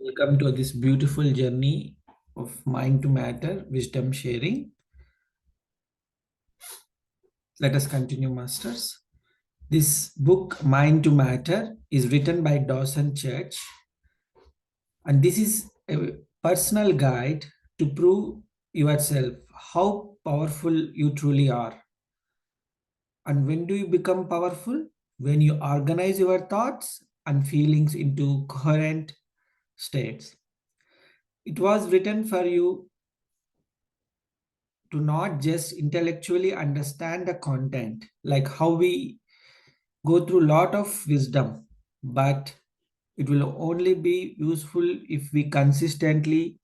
Welcome to this beautiful journey of mind to matter, wisdom sharing. Let us continue, Masters. This book, Mind to Matter, is written by Dawson Church, and this is a personal guide to prove yourself how powerful you truly are. And when do you become powerful? When you organize your thoughts and feelings into coherent states. It was written for you to not just intellectually understand the content, like how we go through a lot of wisdom, but it will only be useful if we consistently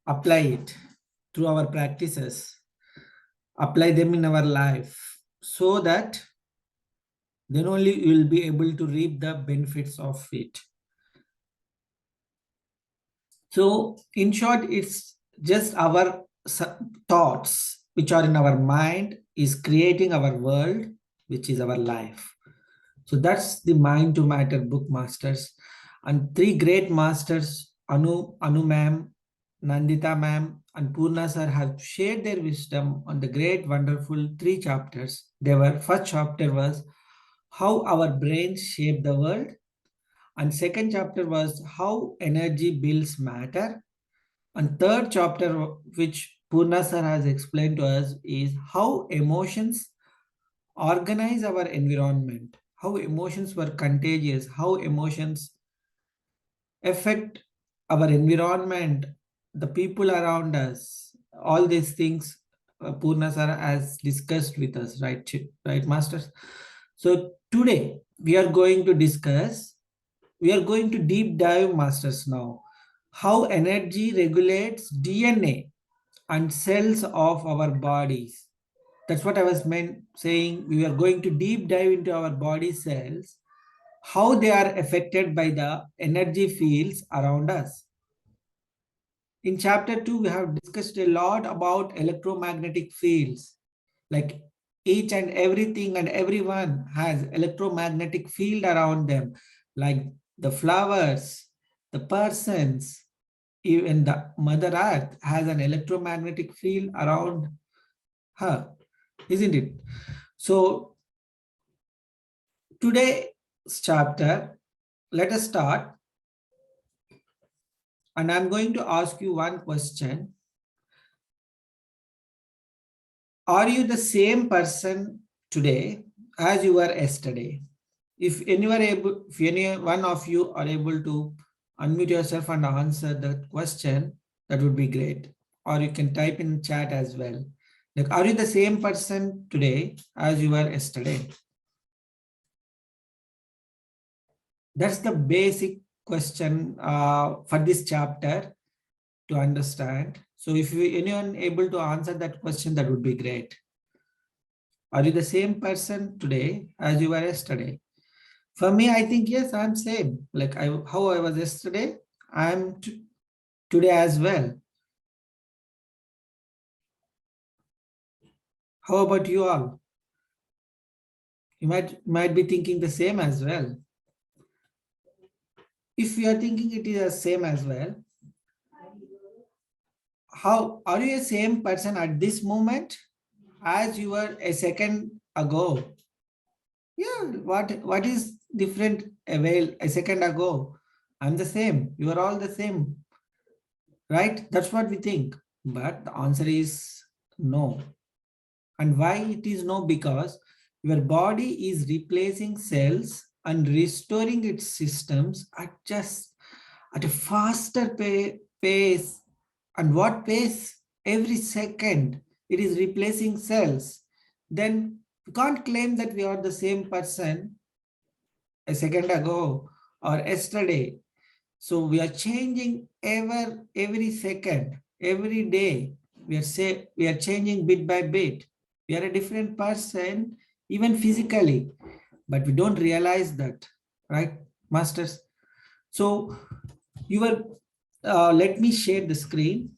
apply it through our practices, apply them in our life, so that then only you will be able to reap the benefits of it. So, in short, it's just our thoughts which are in our mind is creating our world, which is our life. So that's the Mind to Matter book, Masters. And three great masters, Anu ma'am, Nandita ma'am, and Purna sir have shared their wisdom on the great, wonderful three chapters. First chapter was how our brains shape the world. And second chapter was how energy builds matter. And third chapter, which Purna sir has explained to us, is how emotions organize our environment, how emotions were contagious, how emotions affect our environment, the people around us, all these things Purna sir has discussed with us, right, right, Masters? So today we are going to deep dive, Masters, now, how energy regulates DNA and cells of our bodies. That's what I was meant saying. We are going to deep dive into our body cells, how they are affected by the energy fields around us. In chapter 2, we have discussed a lot about electromagnetic fields. Like each and everything and everyone has electromagnetic field around them, like the flowers, the persons, even the Mother Earth has an electromagnetic field around her, isn't it? So today's chapter, let us start. And I'm going to ask you one question. Are you the same person today as you were yesterday? If any one of you are able to unmute yourself and answer that question, that would be great. Or you can type in chat as well. Like, are you the same person today as you were yesterday? That's the basic question for this chapter to understand. So if anyone able to answer that question, that would be great. Are you the same person today as you were yesterday? For me, I think yes, I'm same. Like how I was yesterday, I'm today as well. How about you all? You might be thinking the same as well. If you are thinking it is the same as well, how are you the same person at this moment as you were a second ago? Yeah, what is different a second ago? I'm the same. You are all the same, right? That's what we think. But the answer is no. And why it is no? Because your body is replacing cells and restoring its systems at a faster pace. And what pace? Every second it is replacing cells. Then we can't claim that we are the same person a second ago or yesterday. So we are changing every second, every day. We are changing bit by bit. We are a different person, even physically, but we don't realize that, right, Masters? So you are. Let me share the screen.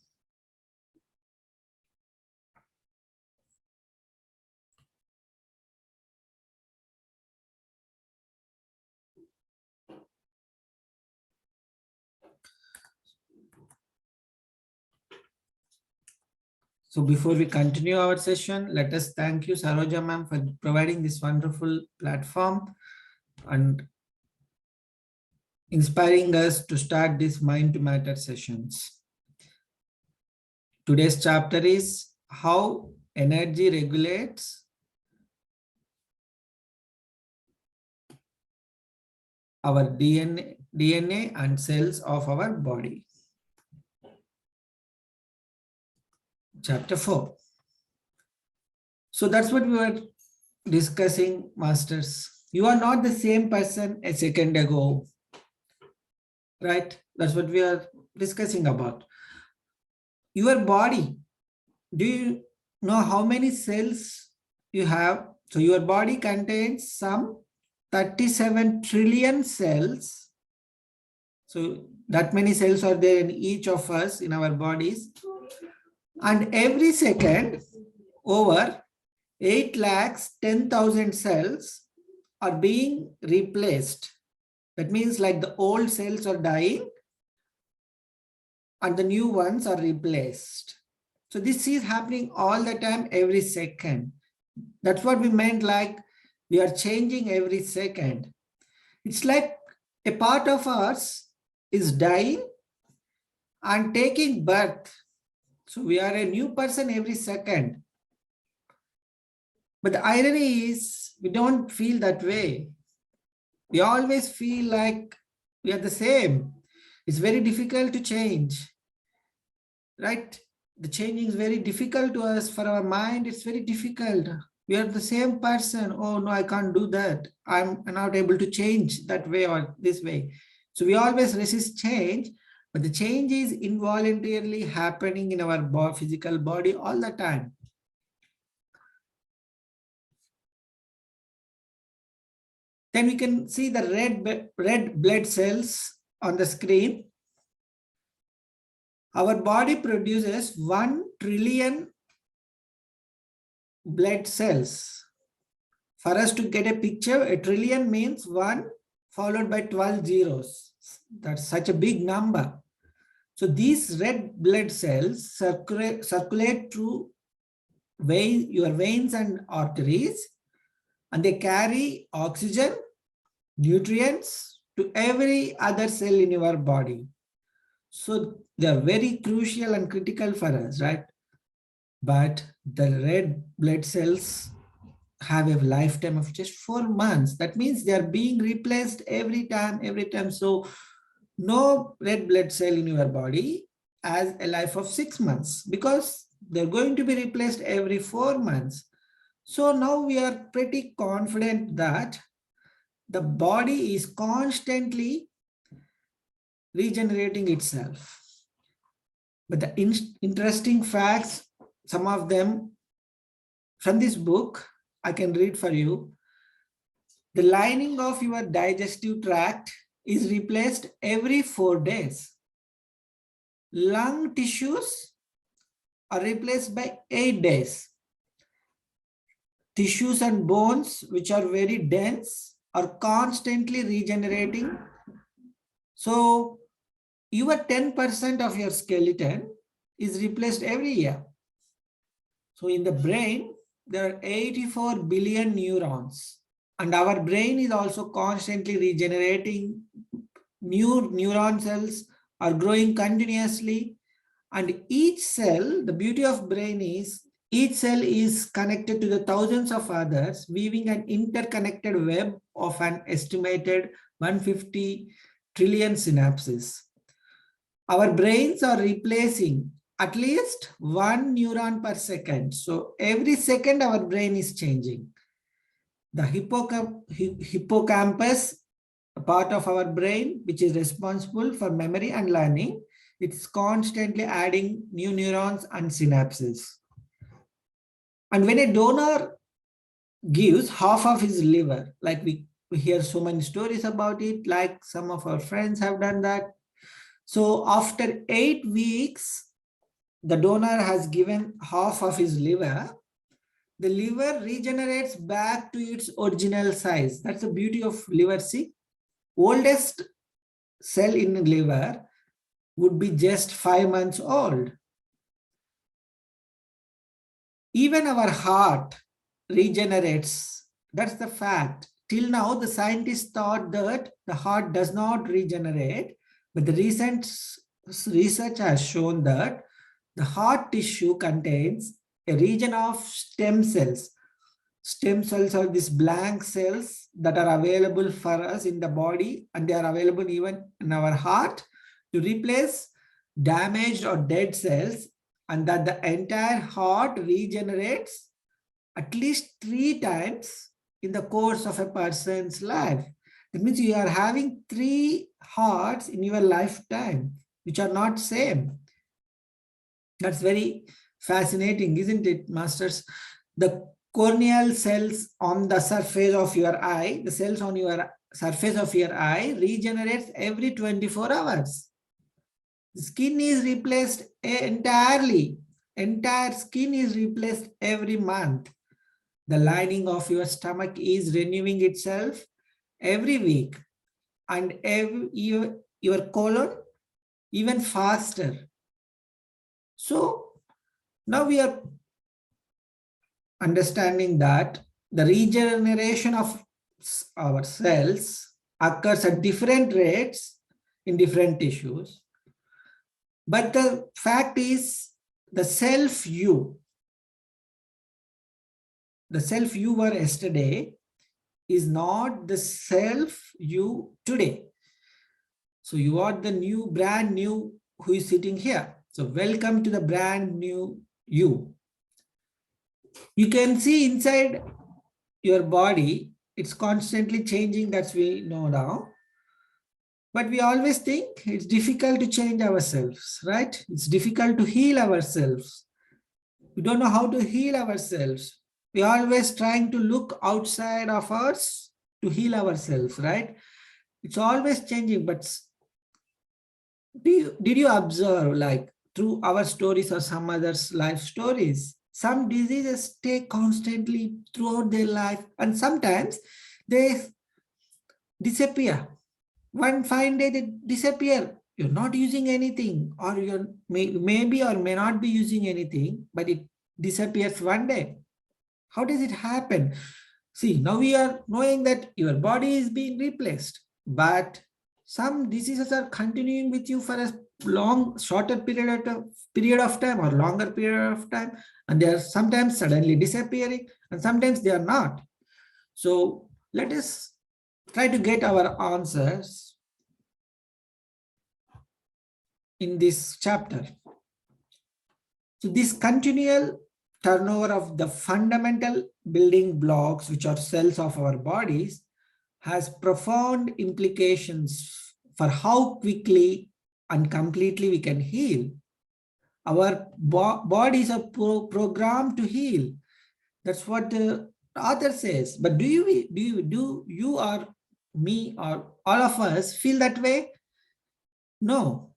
So before we continue our session, let us thank you, Saroja ma'am, for providing this wonderful platform and inspiring us to start these Mind to Matter sessions. Today's chapter is how energy regulates our DNA and cells of our body. Chapter 4. So that's what we were discussing, masters. You are not the same person a second ago, right? That's what we are discussing about. Your body, do you know how many cells you have? So your body contains some 37 trillion cells. So that many cells are there in each of us in our bodies. And every second, over 8,10,000 cells are being replaced. That means like the old cells are dying and the new ones are replaced. So this is happening all the time, every second. That's what we meant, like we are changing every second. It's like a part of us is dying and taking birth. So we are a new person every second. But the irony is we don't feel that way. We always feel like we are the same. It's very difficult to change, right? The changing is very difficult to us. For our mind, it's very difficult. We are the same person. Oh no, I can't do that. I'm not able to change that way or this way. So we always resist change, but the change is involuntarily happening in our physical body all the time. Then we can see the red blood cells on the screen. Our body produces 1 trillion blood cells. For us to get a picture, a trillion means 1 followed by 12 zeros. That's such a big number. So these red blood cells circulate through your veins and arteries, and they carry oxygen, nutrients to every other cell in your body. So they are very crucial and critical for us, right? But the red blood cells have a lifetime of just 4 months. That means they are being replaced every time. So no red blood cell in your body has a life of 6 months because they're going to be replaced every 4 months. So now we are pretty confident that the body is constantly regenerating itself. But the interesting facts, some of them from this book, I can read for you. The lining of your digestive tract is replaced every 4 days. Lung tissues are replaced by 8 days. Tissues and bones, which are very dense, are constantly regenerating. So your 10% of your skeleton is replaced every year. So in the brain, there are 84 billion neurons, and our brain is also constantly regenerating. New neuron cells are growing continuously, and each cell, the beauty of brain is each cell is connected to the thousands of others, weaving an interconnected web of an estimated 150 trillion synapses. Our brains are replacing at least 1 neuron per second. So every second our brain is changing. The hippocampus, a part of our brain, which is responsible for memory and learning, it's constantly adding new neurons and synapses. And when a donor gives half of his liver, like we hear so many stories about it, like some of our friends have done that. So after 8 weeks, the donor has given half of his liver. The liver regenerates back to its original size. That's the beauty of liver. See, oldest cell in the liver would be just 5 months old. Even our heart regenerates. That's the fact. Till now, the scientists thought that the heart does not regenerate, but the recent research has shown that the heart tissue contains a region of stem cells. Stem cells are these blank cells that are available for us in the body, and they are available even in our heart to replace damaged or dead cells, and that the entire heart regenerates at least 3 times in the course of a person's life. That means you are having 3 hearts in your lifetime, which are not same. That's very fascinating, isn't it, masters? The corneal cells on the surface of your eye, the cells on your surface of your eye regenerates every 24 hours. The skin is replaced entirely. Entire skin is replaced every month. The lining of your stomach is renewing itself every week. And your colon even faster. So now we are understanding that the regeneration of our cells occurs at different rates in different tissues. But the fact is, the self you were yesterday is not the self you today. So you are the brand new who is sitting here. So welcome to the brand new you. You can see inside your body, it's constantly changing, that we know now. But we always think it's difficult to change ourselves, right? It's difficult to heal ourselves. We don't know how to heal ourselves. We are always trying to look outside of us to heal ourselves, right? It's always changing. But did you observe, like through our stories or some others' life stories, some diseases stay constantly throughout their life, and sometimes they disappear. One fine day they disappear. You're not using anything, or you maybe or may not be using anything, but it disappears one day. How does it happen? See, now we are knowing that your body is being replaced, but some diseases are continuing with you for a shorter period of time or longer period of time, and they are sometimes suddenly disappearing, and sometimes they are not. So let us try to get our answers in this chapter. So this continual turnover of the fundamental building blocks, which are cells of our bodies, has profound implications for how quickly and completely we can heal. Our bodies are programmed to heal. That's what the author says. But do you or me or all of us feel that way? No.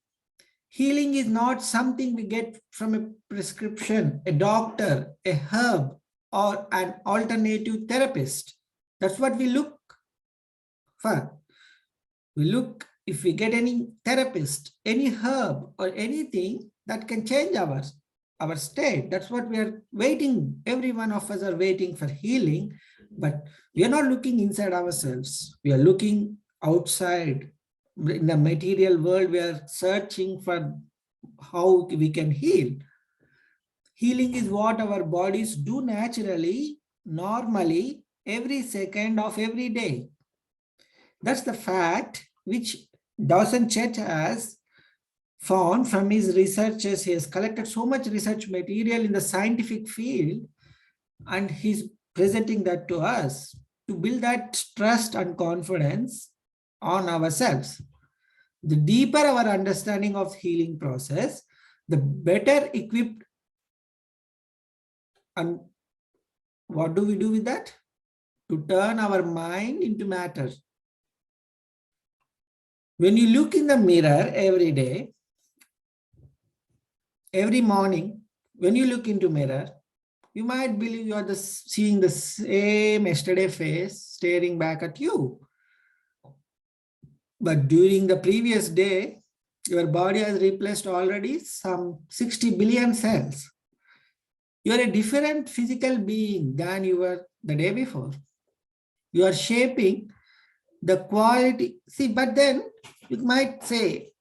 Healing is not something we get from a prescription, a doctor, a herb, or an alternative therapist. That's what we look for. We look if we get any therapist, any herb, or anything that can change our state. That's what we are waiting. Every one of us are waiting for healing, but we are not looking inside ourselves. We are looking outside. In the material world, we are searching for how we can heal. Healing is what our bodies do naturally, normally, every second of every day. That's the fact which Dawson Chet has found from his researches. He has collected so much research material in the scientific field, and he's presenting that to us to build that trust and confidence on ourselves. The deeper our understanding of healing process, the better equipped. And what do we do with that? To turn our mind into matter. When you look in the mirror every day, every morning, when you look into mirror, you might believe you are seeing the same yesterday face staring back at you. But during the previous day, your body has replaced already some 60 billion cells. You are a different physical being than you were the day before. You are shaping the quality. See, but then you might say,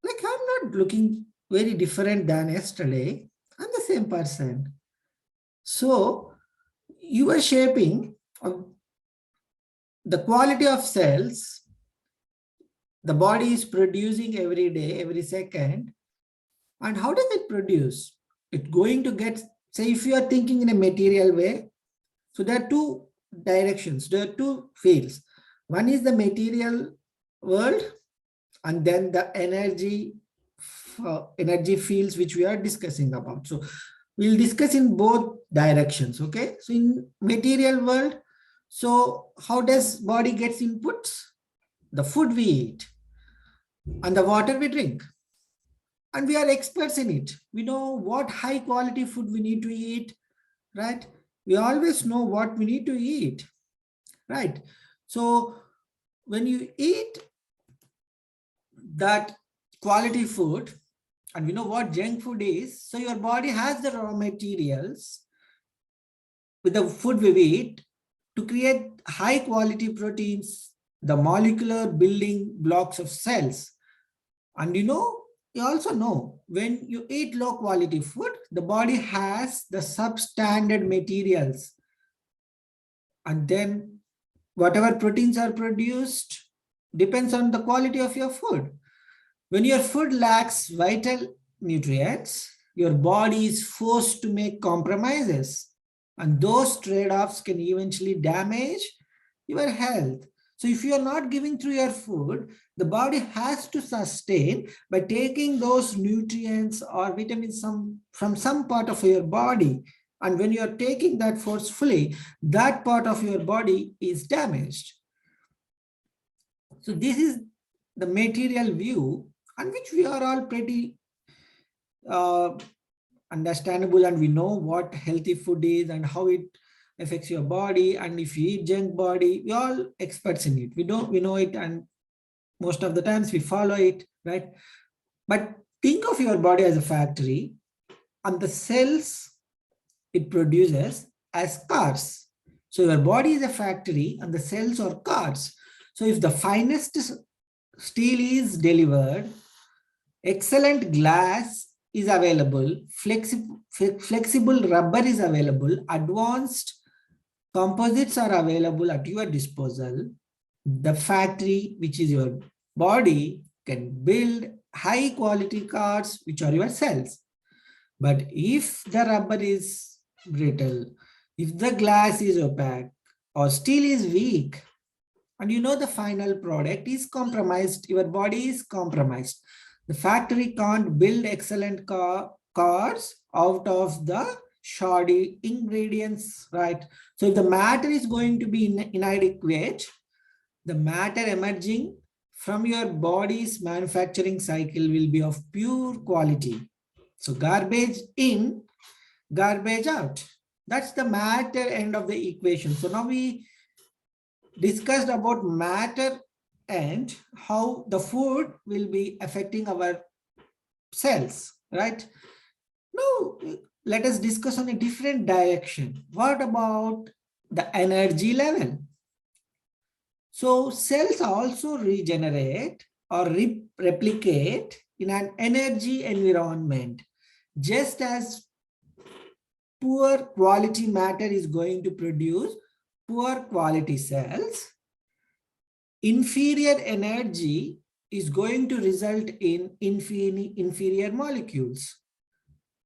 like, I'm not looking very different than yesterday. I'm the same person. So you are shaping the quality of cells the body is producing every day, every second. And how does it produce? It's going to get, say, if you are thinking in a material way, so there are two directions, there are two fields. One is the material world, and then the energy fields which we are discussing about. So we'll discuss in both directions. Okay, so in material world, so how does body gets inputs? The food we eat and the water we drink, and we are experts in it. We know what high quality food we need to eat, right? We always know what we need to eat, right? So when you eat that quality food, and we know what junk food is, so your body has the raw materials with the food we eat to create high quality proteins, the molecular building blocks of cells. And you also know when you eat low quality food, the body has the substandard materials. And then whatever proteins are produced depends on the quality of your food. When your food lacks vital nutrients, your body is forced to make compromises. And those trade-offs can eventually damage your health. So if you are not giving through your food, the body has to sustain by taking those nutrients or vitamins from some part of your body. And when you are taking that forcefully, that part of your body is damaged. So this is the material view, on which we are all pretty understandable, and we know what healthy food is and how it affects your body. And if you eat junk body, we all experts in it. We know it, and most of the times we follow it, right? But think of your body as a factory, and the cells it produces as cars. So your body is a factory and the cells are cars. So if the finest steel is delivered, excellent glass is available, flexible rubber is available, advanced composites are available at your disposal, the factory, which is your body, can build high quality cars, which are your cells. But if the rubber is brittle, if the glass is opaque, or steel is weak, and the final product is compromised, your body is compromised. The factory can't build excellent cars out of the shoddy ingredients, right? So if the matter is going to be inadequate, the matter emerging from your body's manufacturing cycle will be of pure quality. So garbage in, garbage out. That's the matter end of the equation. So now we discussed about matter and how the food will be affecting our cells, right? Now, let us discuss on a different direction. What about the energy level? So cells also regenerate or replicate in an energy environment, just as poor quality matter is going to produce poor quality cells. Inferior energy is going to result in inferior molecules.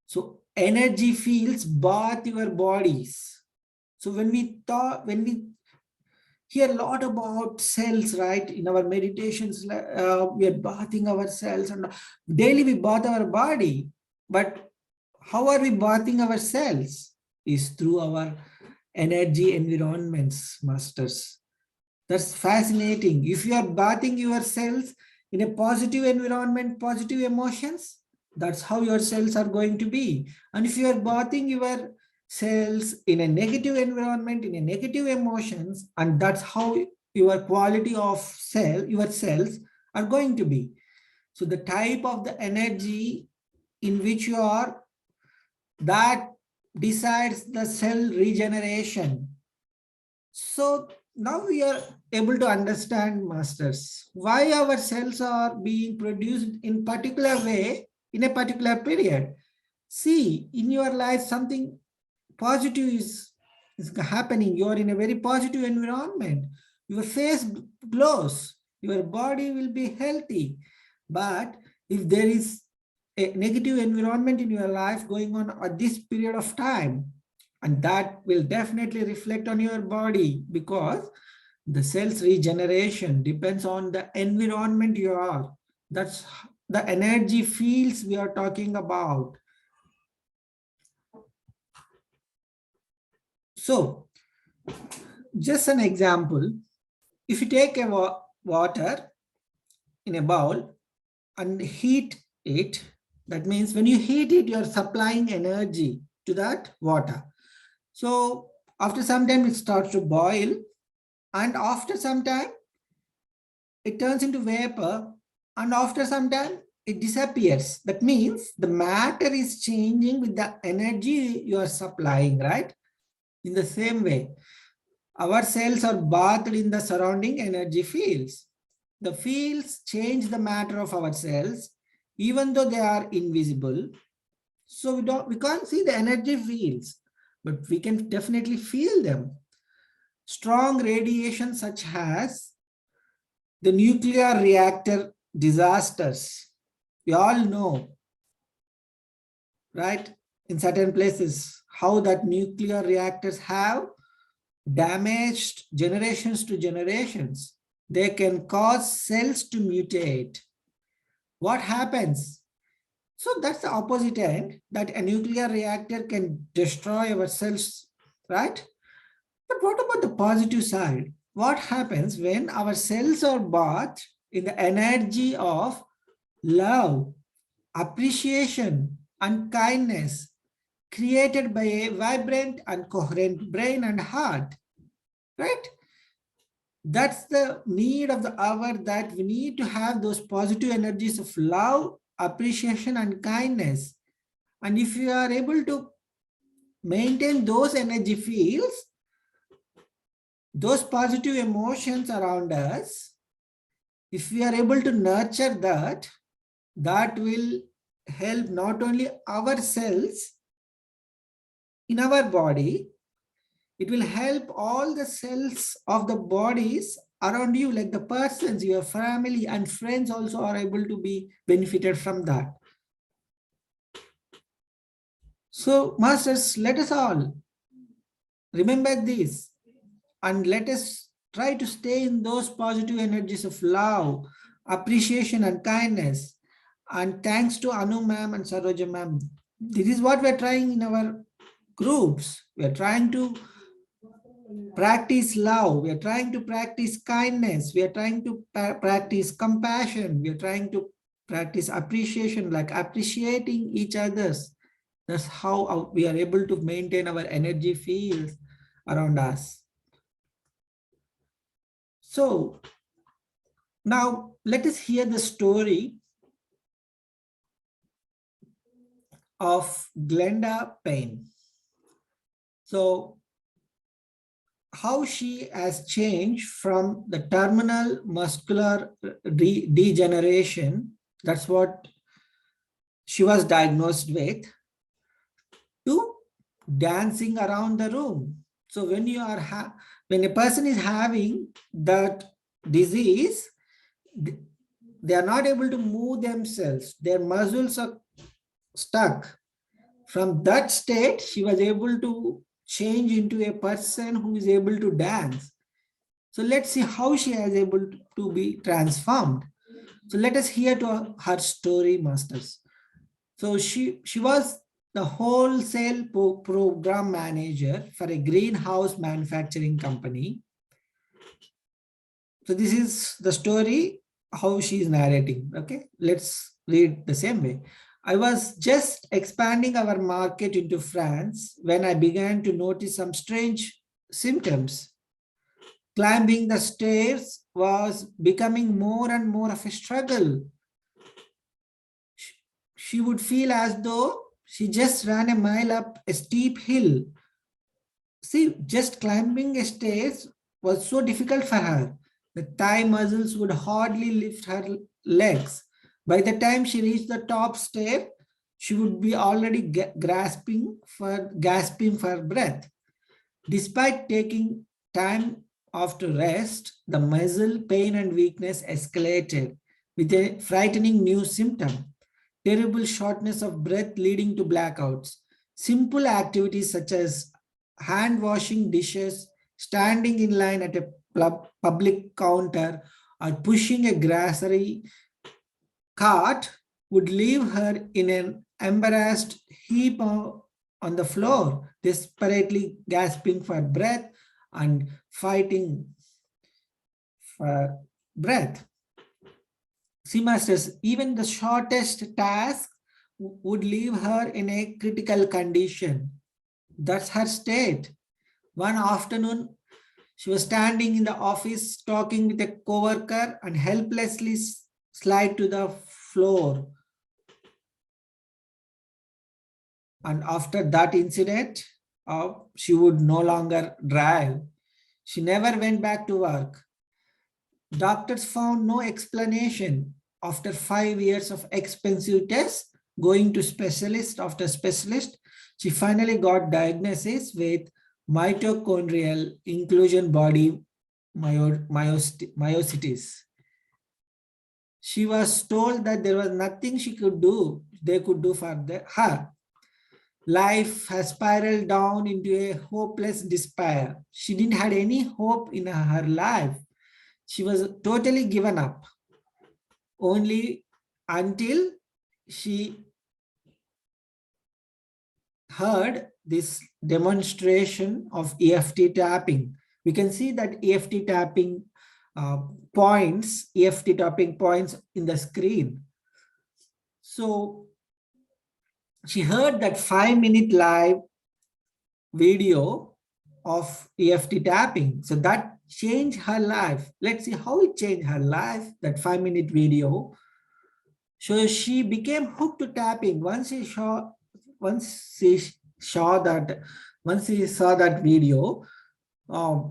So energy fields bath your bodies. So when we hear a lot about cells, right? In our meditations, we are bathing our cells, and daily we bath our body. But how are we bathing our cells? Is through our energy environments, masters. That's fascinating. If you are bathing your cells in a positive environment, positive emotions, that's how your cells are going to be. And if you are bathing your cells in a negative environment, in a negative emotions, and that's how your quality of your cells are going to be. So the type of the energy in which you are, that decides the cell regeneration. So now we are able to understand, masters, why our cells are being produced in particular way in a particular period. See, in your life, something positive is happening. You are in a very positive environment. Your face glows. Your body will be healthy. But if there is a negative environment in your life going on at this period of time, and that will definitely reflect on your body, because the cells regeneration depends on the environment you are. That's the energy fields we are talking about. So just an example, if you take a water in a bowl and heat it, that means when you heat it, you're supplying energy to that water. So after some time, it starts to boil, and after some time, it turns into vapor, and after some time, it disappears. That means the matter is changing with the energy you are supplying, right? In the same way, our cells are bathed in the surrounding energy fields. The fields change the matter of our cells, even though they are invisible. So we can't see the energy fields, but we can definitely feel them. Strong radiation such as the nuclear reactor disasters. We all know, right? In certain places, how that nuclear reactors have damaged generations to generations. They can cause cells to mutate. What happens? So that's the opposite end, that a nuclear reactor can destroy our cells, right? But what about the positive side? What happens when our cells are bathed in the energy of love, appreciation, and kindness created by a vibrant and coherent brain and heart, right? That's the need of the hour, that we need to have those positive energies of love, appreciation, and kindness. And if you are able to maintain those energy fields, those positive emotions around us, if we are able to nurture that, that will help not only ourselves in our body, it will help all the cells of the bodies around you, like the persons, your family and friends also are able to be benefited from that. So masters, let us all remember this, and let us try to stay in those positive energies of love, appreciation and kindness. And thanks to Anu ma'am and Saroja ma'am, this is what we're trying in our groups. We're trying to practice love, we are trying to practice kindness, we are trying to practice compassion, we are trying to practice appreciation, like appreciating each other's. That's how we are able to maintain our energy fields around us. So now let us hear the story of Glenda Payne. So how she has changed from the terminal muscular degeneration, that's what she was diagnosed with, to dancing around the room. So when you are when a person is having that disease, they are not able to move themselves, their muscles are stuck. From that state, she was able to change into a person who is able to dance. So let's see how she is able to be transformed. So let us hear to her story, masters. So she was the wholesale program manager for a greenhouse manufacturing company. So this is the story, how she is narrating. Okay, let's read the same way. I was just expanding our market into France when I began to notice some strange symptoms. Climbing the stairs was becoming more and more of a struggle. She would feel as though She just ran a mile up a steep hill. See, just climbing a stairs was so difficult for her. The thigh muscles would hardly lift her legs. By the time she reached the top stair, she would be already gasping for breath. Despite taking time off to rest, the muscle pain and weakness escalated with a frightening new symptom: terrible shortness of breath leading to blackouts. Simple activities such as hand washing dishes, standing in line at a public counter, or pushing a grocery cart would leave her in an embarrassed heap on the floor, desperately gasping for breath and fighting for breath. See, masters, even the shortest task would leave her in a critical condition. That's her state. One afternoon, she was standing in the office talking with a coworker and helplessly slide to the floor. And after that incident, she would no longer drive. She never went back to work. Doctors found no explanation. After 5 years of expensive tests, going to specialist after specialist, she finally got diagnosis with mitochondrial inclusion body myositis. She was told that there was nothing they could do for her. Life has spiraled down into a hopeless despair. She didn't have any hope in her life. She was totally given up. Only until she heard this demonstration of EFT tapping. We can see that EFT tapping points in the screen. So she heard that 5-minute live video of EFT tapping. So that changed her life. Let's see how it changed her life, that 5-minute video. So she became hooked to tapping. Once she saw that video,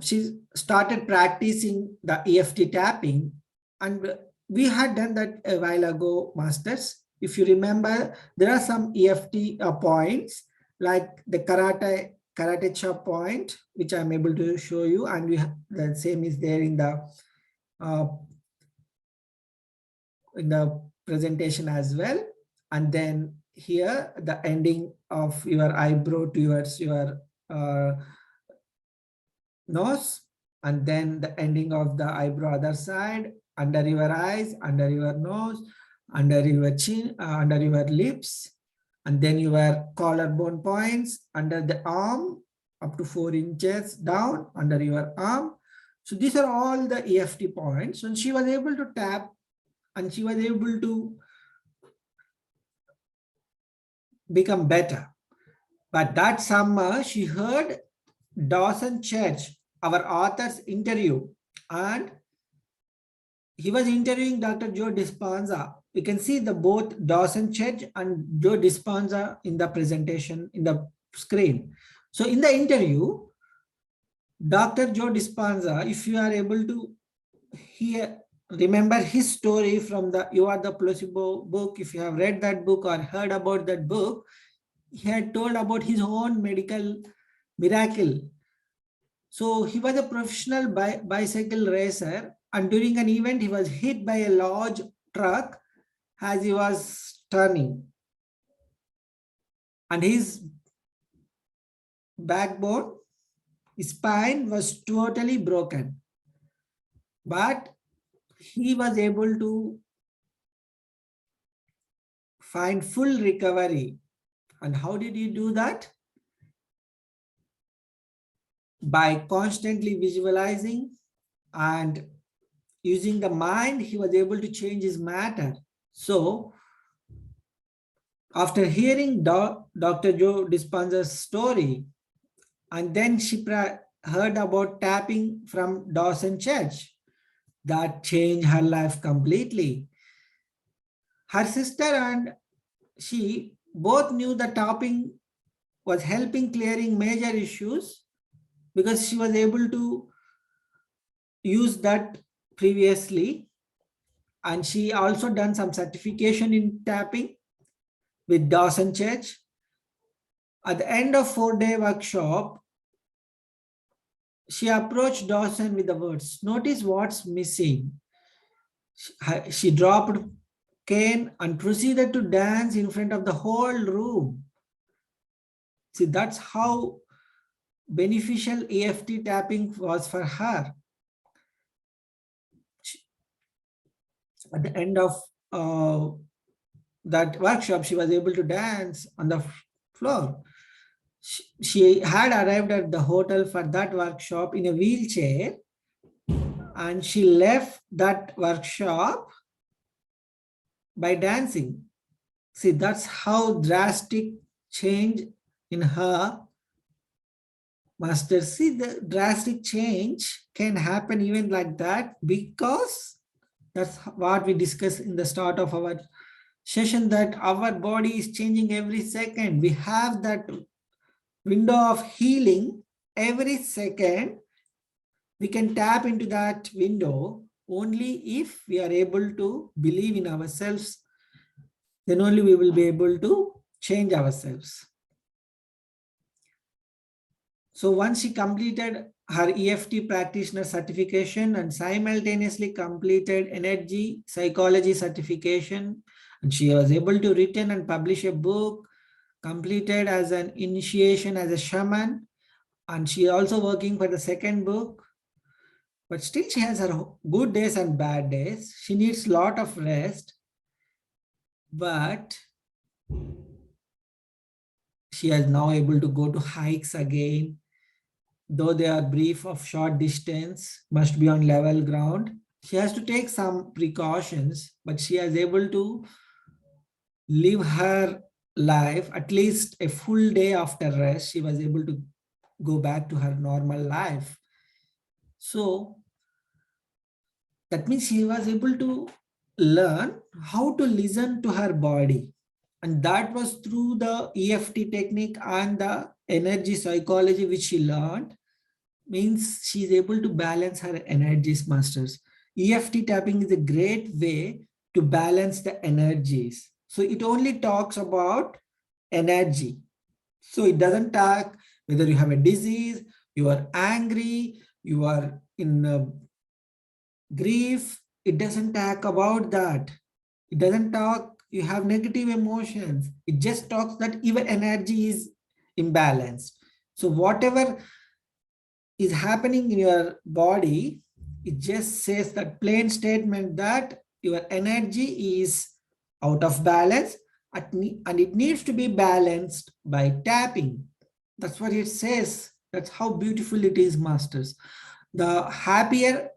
she started practicing the EFT tapping, and we had done that a while ago, masters. If you remember, there are some EFT points like the karate chop point, which I'm able to show you, and the same is there in the presentation as well. And then here the ending of your eyebrow towards your nose, and then the ending of the eyebrow other side, under your eyes, under your nose, under your chin, under your lips, and then your collarbone points, under the arm, up to 4 inches down, under your arm. So these are all the EFT points. And she was able to tap, and she was able to become better. But that summer, she heard Dawson Church, our author's interview, and he was interviewing Dr. Joe Dispenza. We can see both Dawson Church and Joe Dispenza in the presentation in the screen. So in the interview, Dr. Joe Dispenza, if you are able to remember his story from the You Are the Placebo book, if you have read that book or heard about that book, he had told about his own medical miracle. So he was a professional bicycle racer, and during an event, he was hit by a large truck as he was turning. And his backbone, his spine was totally broken. But he was able to find full recovery. And how did he do that? By constantly visualizing and using the mind, he was able to change his matter. So after hearing Dr. Joe Dispenza's story, and then she heard about tapping from Dawson Church, that changed her life completely. Her sister and she both knew the tapping was helping clearing major issues because she was able to use that previously. And she also done some certification in tapping with Dawson Church. At the end of 4-day workshop, she approached Dawson with the words, notice what's missing. She dropped cane and proceeded to dance in front of the whole room. See, that's how beneficial EFT tapping was for her. At the end of that workshop, she was able to dance on the floor. She had arrived at the hotel for that workshop in a wheelchair, and she left that workshop by dancing. See, that's how drastic change in her. Master, see, the drastic change can happen even like that, because that's what we discussed in the start of our session, that our body is changing every second. We have that window of healing every second. We can tap into that window only if we are able to believe in ourselves. Then only we will be able to change ourselves. So once she completed her EFT practitioner certification and simultaneously completed energy psychology certification, and she was able to written and publish a book, completed as an initiation as a shaman, and she also working for the second book. But still she has her good days and bad days. She needs a lot of rest, but she is now able to go to hikes again. Though they are brief of short distance, must be on level ground. She has to take some precautions, but she is able to live her life at least a full day after rest. She was able to go back to her normal life. So that means she was able to learn how to listen to her body. And that was through the EFT technique and the energy psychology which she learned. Means she's able to balance her energies, masters. EFT tapping is a great way to balance the energies. So it only talks about energy. So it doesn't talk whether you have a disease, you are angry, you are in grief. It doesn't talk about that. It doesn't talk you have negative emotions. It just talks that your energy is imbalanced. So whatever is happening in your body, it just says that plain statement that your energy is out of balance and it needs to be balanced by tapping. That's what it says. That's how beautiful it is, masters. The happier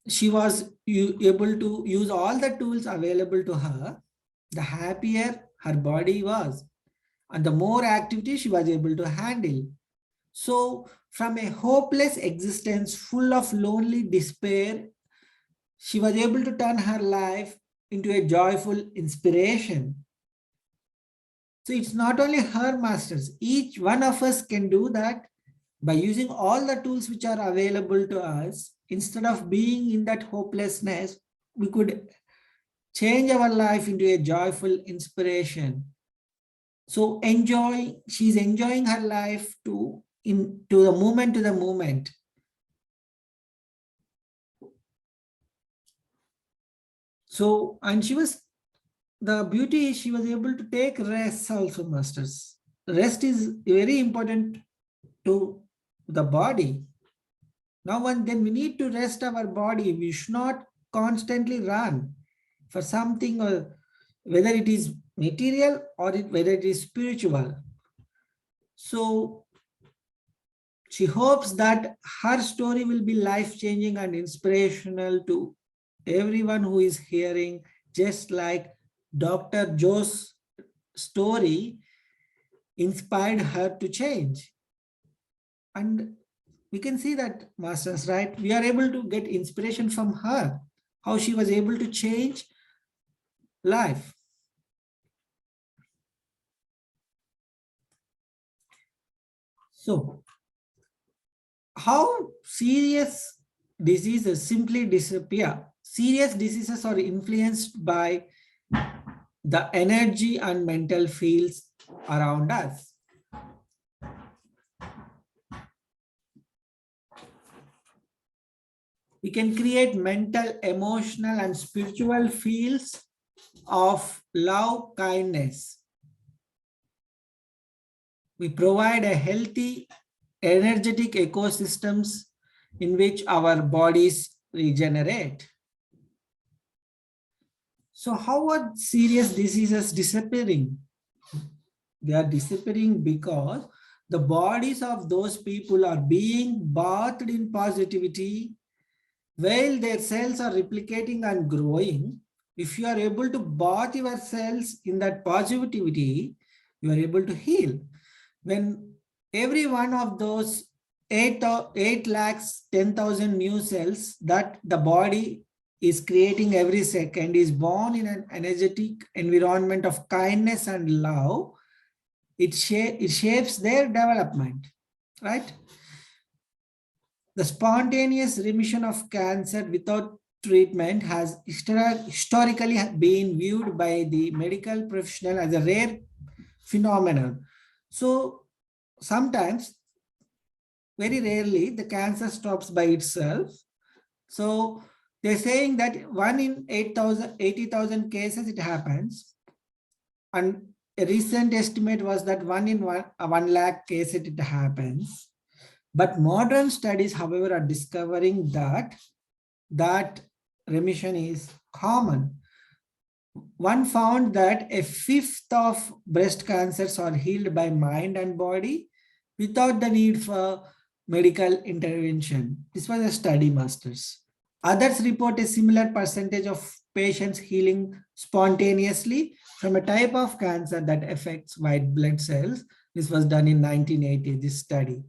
she was able to use all the tools available to her, the happier her body was, and the more activity she was able to handle. So from a hopeless existence full of lonely despair, she was able to turn her life into a joyful inspiration. So it's not only her, masters, each one of us can do that by using all the tools which are available to us. Instead of being in that hopelessness, we could change our life into a joyful inspiration. So she's enjoying her life to the moment. So, and the beauty is she was able to take rest also, masters. Rest is very important to the body. Now and then we need to rest our body. We should not constantly run for something, or whether it is material or whether it is spiritual. So she hopes that her story will be life-changing and inspirational to everyone who is hearing, just like Dr. Joe's story inspired her to change. And we can see that, masters, right? We are able to get inspiration from her, how she was able to change life. So how serious diseases simply disappear? Serious diseases are influenced by the energy and mental fields around us. We can create mental, emotional, and spiritual fields of love, kindness. We provide a healthy, energetic ecosystems in which our bodies regenerate. So how are serious diseases disappearing? They are disappearing because the bodies of those people are being bathed in positivity while their cells are replicating and growing. If you are able to bath your cells in that positivity, you are able to heal. When every one of those 8 lakhs 10,000 new cells that the body is creating every second is born in an energetic environment of kindness and love, it shapes their development, right? The spontaneous remission of cancer without treatment has historically been viewed by the medical professional as a rare phenomenon. So sometimes, very rarely, the cancer stops by itself. So they're saying that 1 in 8,000, 80,000 cases it happens. And a recent estimate was that 1 in 1 lakh cases it happens. But modern studies, however, are discovering that remission is common. One found that a fifth of breast cancers are healed by mind and body without the need for medical intervention. This was a study, masters. Others report a similar percentage of patients healing spontaneously from a type of cancer that affects white blood cells. This was done in 1980, this study.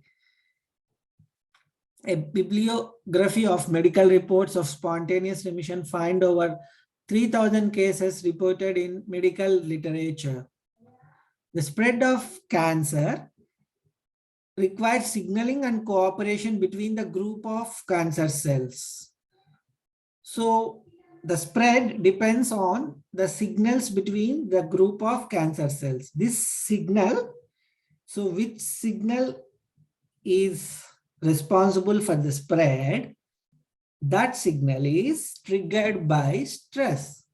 A bibliography of medical reports of spontaneous remission find over 3,000 cases reported in medical literature. The spread of cancer requires signaling and cooperation between the group of cancer cells. So the spread depends on the signals between the group of cancer cells. This signal, so which signal is responsible for the spread? That signal is triggered by stress.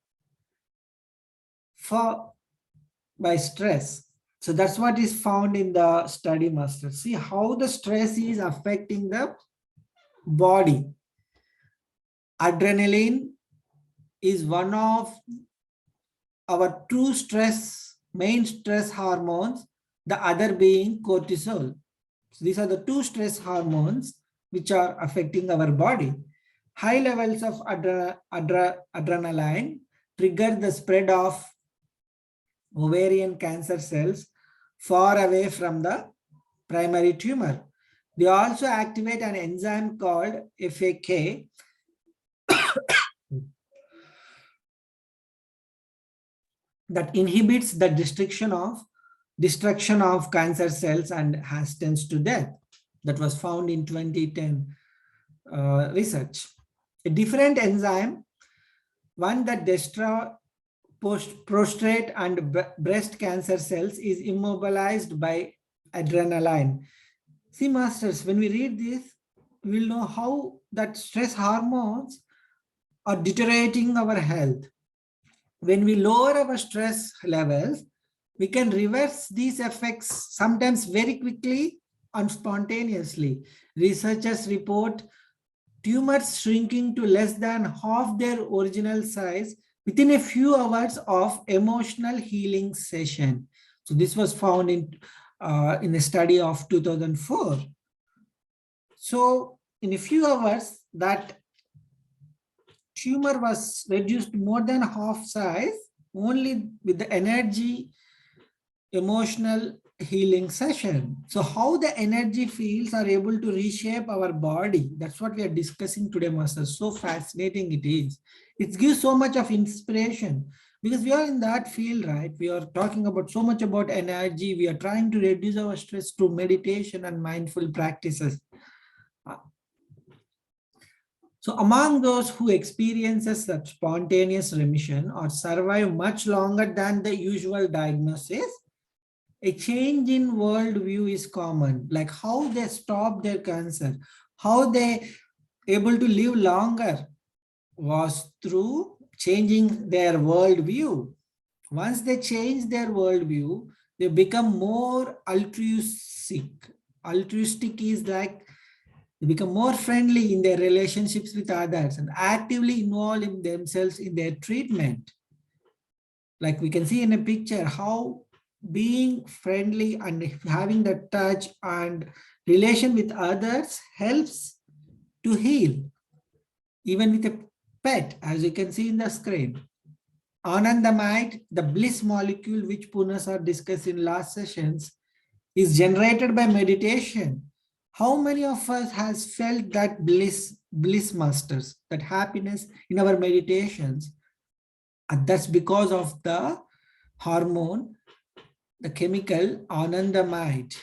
By stress. So that's what is found in the study, master. See how the stress is affecting the body. Adrenaline is one of our two main stress hormones, the other being cortisol. So these are the two stress hormones which are affecting our body. High levels of adrenaline trigger the spread of ovarian cancer cells far away from the primary tumor. They also activate an enzyme called FAK that inhibits the destruction of cancer cells and hastens to death. That was found in 2010 research. A different enzyme, one that destroys prostate and breast cancer cells, is immobilized by adrenaline. See, masters, when we read this, we'll know how that stress hormones are deteriorating our health. When we lower our stress levels, we can reverse these effects sometimes very quickly and spontaneously. Researchers report tumors shrinking to less than half their original size within a few hours of emotional healing session. So this was found in a study of 2004. So in a few hours, that tumor was reduced more than half size only with the energy, emotional healing session. So how the energy fields are able to reshape our body. That's what we are discussing today, Master. So fascinating it is. It gives so much of inspiration because we are in that field, right? We are talking about so much about energy. We are trying to reduce our stress through meditation and mindful practices. So among those who experiences such spontaneous remission or survive much longer than the usual diagnosis, a change in worldview is common, like how they stop their cancer, how they able to live longer was through changing their worldview. Once they change their worldview, they become more altruistic. Altruistic is like they become more friendly in their relationships with others and actively involve in themselves in their treatment. Like we can see in a picture how being friendly and having the touch and relation with others helps to heal, even with a pet, as you can see in the screen. Anandamide, the bliss molecule which Punas are discussed in last sessions, is generated by meditation. How many of us has felt that bliss masters, that happiness in our meditations? And that's because of the hormone, the chemical anandamide.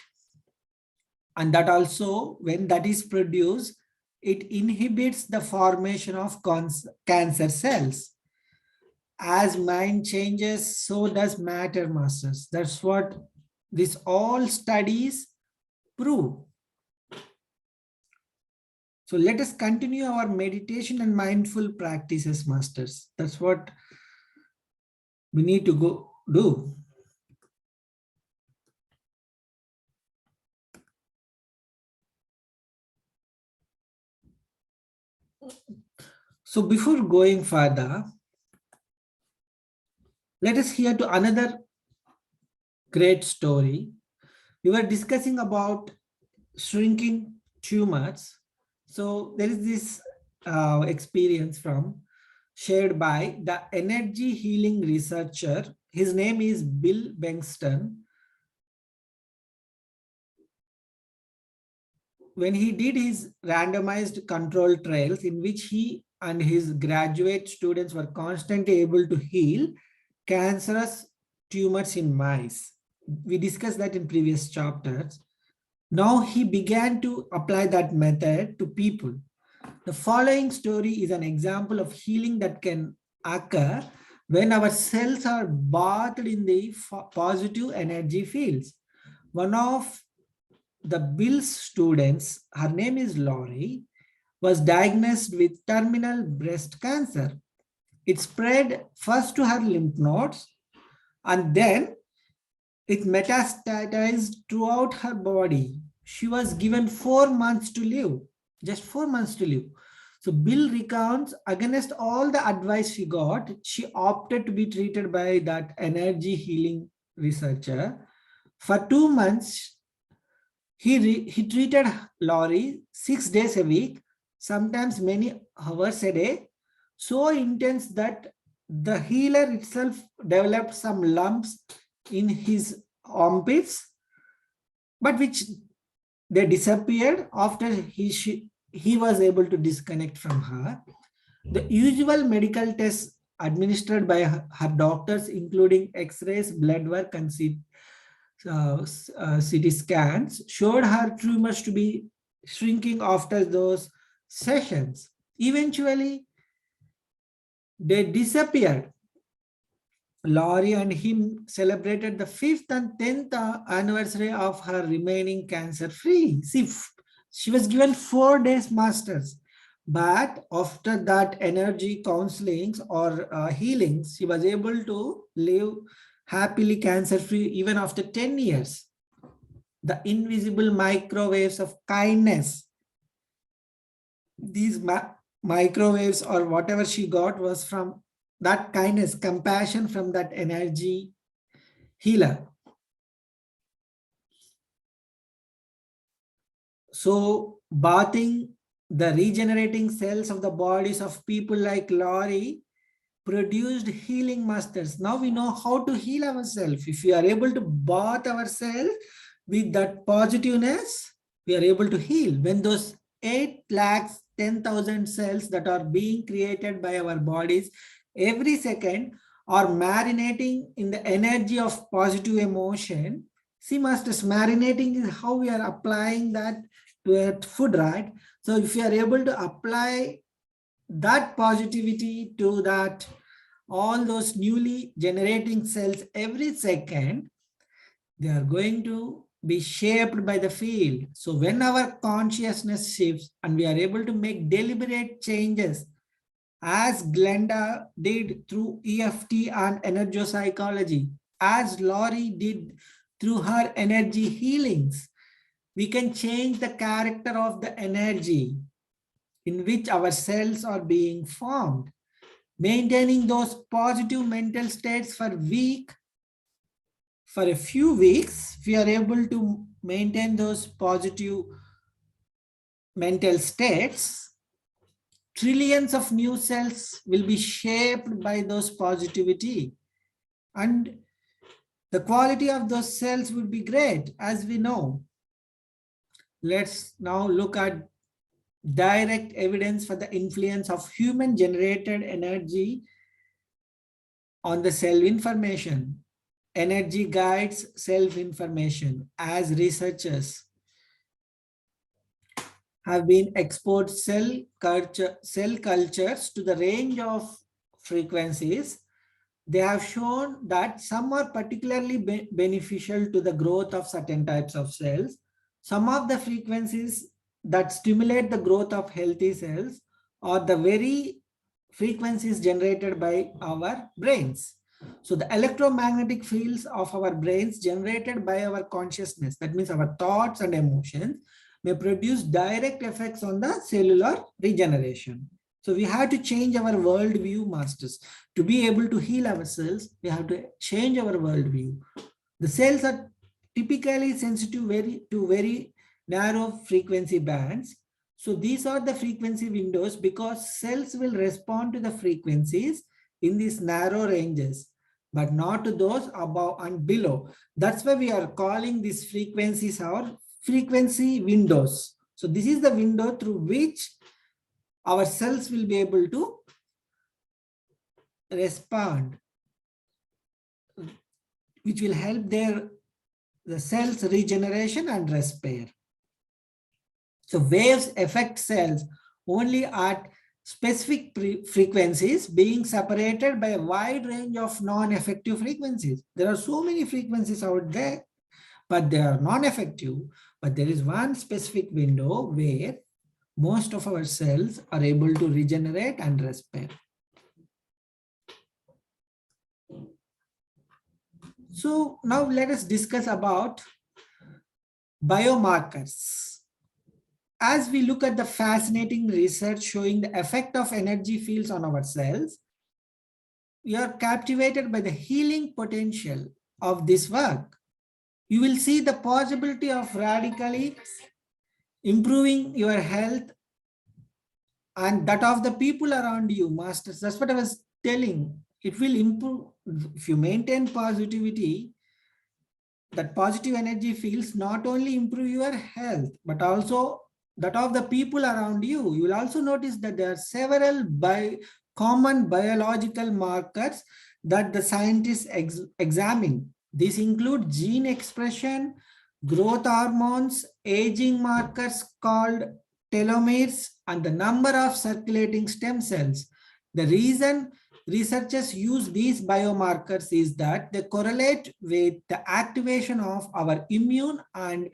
And that also, when that is produced, it inhibits the formation of cancer cells. As mind changes, so does matter, masters. That's what this all studies prove. So let us continue our meditation and mindful practices, masters. That's what we need to go do. So before going further, let us hear to another great story. We were discussing about shrinking tumors. So there is this experience from shared by the energy healing researcher. His name is Bill Bengston. When he did his randomized control trials in which he and his graduate students were constantly able to heal cancerous tumors in mice. We discussed that in previous chapters. Now he began to apply that method to people. The following story is an example of healing that can occur when our cells are bathed in the positive energy fields. One of the Bill's students, her name is Laurie, was diagnosed with terminal breast cancer. It spread first to her lymph nodes and then it metastasized throughout her body. She was given 4 months to live, just 4 months to live. So Bill recounts, against all the advice she got, she opted to be treated by that energy healing researcher. For 2 months, he treated Laurie 6 days a week, sometimes many hours a day, so intense that the healer itself developed some lumps in his armpits, but which they disappeared after he was able to disconnect from her. The usual medical tests administered by her doctors, including X-rays, blood work, and CT scans, showed her tumors to be shrinking after those sessions. Eventually, they disappeared. Laurie and him celebrated the 5th and 10th anniversary of her remaining cancer-free. See, she was given 4 days masters. But after that energy counselings or healings, she was able to live happily cancer-free even after 10 years. The invisible microwaves of kindness. These microwaves or whatever she got was from that kindness, compassion from that energy healer. So bathing the regenerating cells of the bodies of people like Laurie produced healing masters. Now we know how to heal ourselves. If we are able to bath ourselves with that positiveness, we are able to heal. When those 8,10,000 cells that are being created by our bodies every second are marinating in the energy of positive emotion. See, masters, marinating is how we are applying that to a food, right? So if you are able to apply that positivity to that, all those newly generating cells every second, they are going to be shaped by the field. So when our consciousness shifts and we are able to make deliberate changes, as Glenda did through EFT and energopsychology, as Laurie did through her energy healings, we can change the character of the energy in which our cells are being formed. Maintaining those positive mental states for a few weeks, if we are able to maintain those positive mental states, trillions of new cells will be shaped by those positivity, and the quality of those cells would be great, as we know. Let's now look at direct evidence for the influence of human generated energy on the cell information. Energy guides self-information. As researchers have been exposed cell cultures to the range of frequencies, they have shown that some are particularly beneficial to the growth of certain types of cells. Some of the frequencies that stimulate the growth of healthy cells are the very frequencies generated by our brains. So the electromagnetic fields of our brains generated by our consciousness, that means our thoughts and emotions, may produce direct effects on the cellular regeneration. So we have to change our worldview, masters. To be able to heal ourselves, we have to change our worldview. The cells are typically sensitive to very narrow frequency bands. So these are the frequency windows because cells will respond to the frequencies in these narrow ranges, but not to those above and below. That's why we are calling these frequencies our frequency windows. So this is the window through which our cells will be able to respond, which will help the cells regeneration and repair. So waves affect cells only at specific frequencies, being separated by a wide range of non-effective frequencies. There are so many frequencies out there, but they are non-effective. But there is one specific window where most of our cells are able to regenerate and repair. So now let us discuss about biomarkers. As we look at the fascinating research showing the effect of energy fields on our cells, we are captivated by the healing potential of this work. You will see the possibility of radically improving your health and that of the people around you, masters. That's what I was telling. It will improve if you maintain positivity. That positive energy fields not only improve your health, but also that of the people around you. You will also notice that there are several common biological markers that the scientists examine. These include gene expression, growth hormones, aging markers called telomeres, and the number of circulating stem cells. The reason researchers use these biomarkers is that they correlate with the activation of our immune and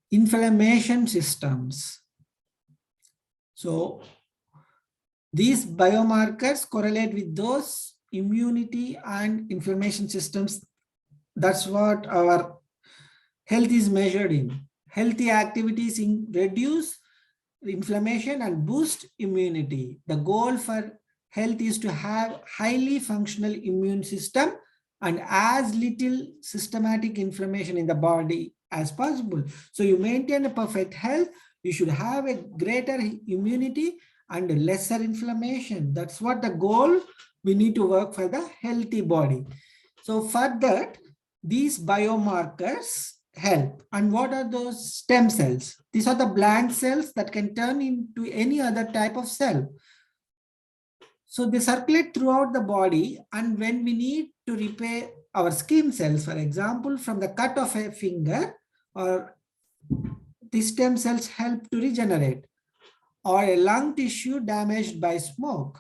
inflammation systems. So these biomarkers correlate with those immunity and inflammation systems. That's what our health is measured in. Healthy activities reduce inflammation and boost immunity. The goal for health is to have highly functional immune system and as little systematic inflammation in the body as possible. So you maintain a perfect health, you should have a greater immunity and lesser inflammation. That's what the goal we need to work for the healthy body. So for that, these biomarkers help. And what are those stem cells? These are the blank cells that can turn into any other type of cell. So they circulate throughout the body, and when we need to repair our skin cells, for example, from the cut of a finger, or the stem cells help to regenerate, or a lung tissue damaged by smoke,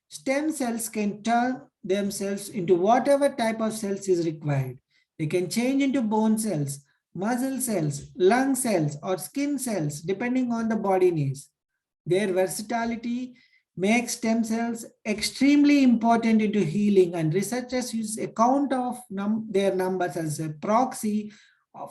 stem cells can turn themselves into whatever type of cells is required. They can change into bone cells, muscle cells, lung cells, or skin cells, depending on the body needs. Their versatility makes stem cells extremely important into healing, and researchers use a count of their numbers as a proxy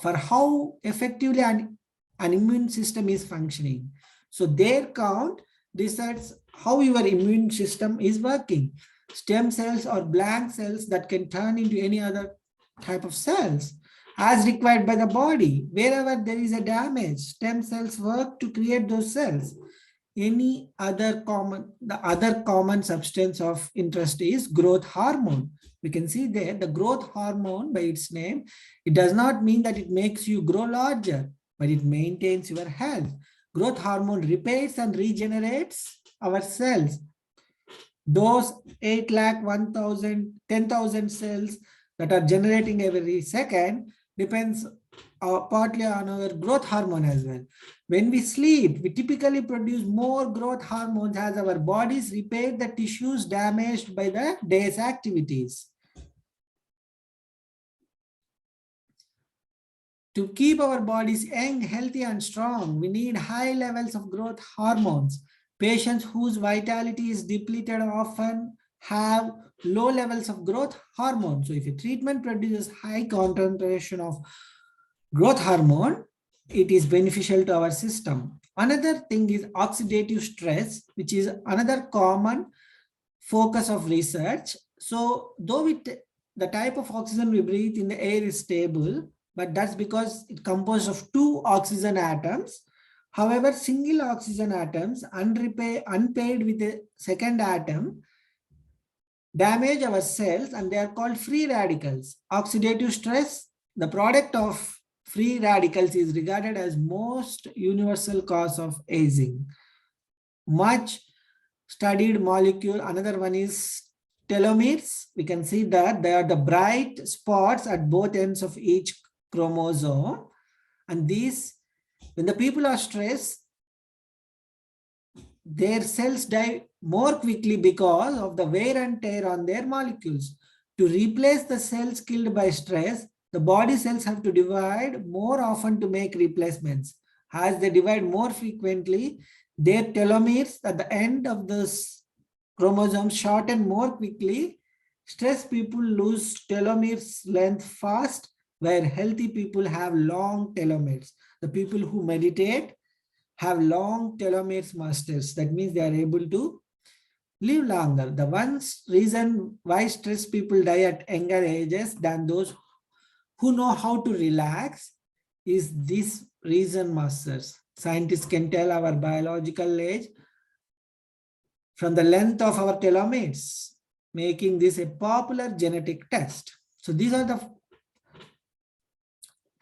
for how effectively an immune system is functioning. So their count decides how your immune system is working. Stem cells are blank cells that can turn into any other type of cells as required by the body. Wherever there is a damage, stem cells work to create those cells. The other common substance of interest is growth hormone. We can see there the growth hormone by its name. It does not mean that it makes you grow larger, but it maintains your health. Growth hormone repairs and regenerates our cells. Those 8 lakh, 1,000, 10,000 cells that are generating every second depends partly on our growth hormone as well. When we sleep, we typically produce more growth hormones as our bodies repair the tissues damaged by the day's activities. To keep our bodies young, healthy, and strong, we need high levels of growth hormones. Patients whose vitality is depleted often have low levels of growth hormone. So if a treatment produces high concentration of growth hormone, it is beneficial to our system. Another thing is oxidative stress, which is another common focus of research. So though the type of oxygen we breathe in the air is stable, but that's because it's composed of 2 oxygen atoms. However, single oxygen atoms unpaired with a second atom damage our cells, and they are called free radicals. Oxidative stress, the product of free radicals, is regarded as most universal cause of aging. Much studied molecule, another one is telomeres. We can see that they are the bright spots at both ends of each chromosome, and these, when the people are stressed, their cells die more quickly because of the wear and tear on their molecules. To replace the cells killed by stress, the body cells have to divide more often to make replacements. As they divide more frequently, their telomeres at the end of this chromosome shorten more quickly. Stressed people lose telomeres length fast, where healthy people have long telomeres. The people who meditate have long telomeres masters. That means they are able to live longer. The one reason why stressed people die at younger ages than those who know how to relax is this reason masters. Scientists can tell our biological age from the length of our telomeres, making this a popular genetic test. So these are the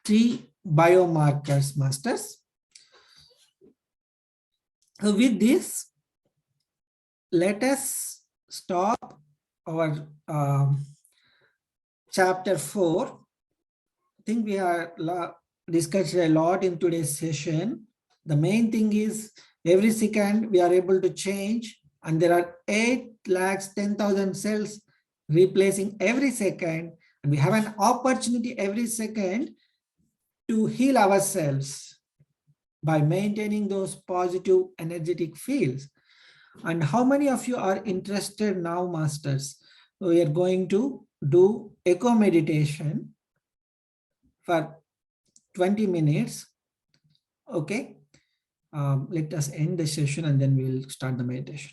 3 biomarkers, masters. So with this, let us stop our chapter 4. I think we are discussed a lot in today's session. The main thing is every second we are able to change, and there are 8,10,000 cells replacing every second, and we have an opportunity every second to heal ourselves by maintaining those positive energetic fields. And how many of you are interested now, masters? We are going to do echo meditation for 20 minutes. Okay. Let us end the session and then we'll start the meditation.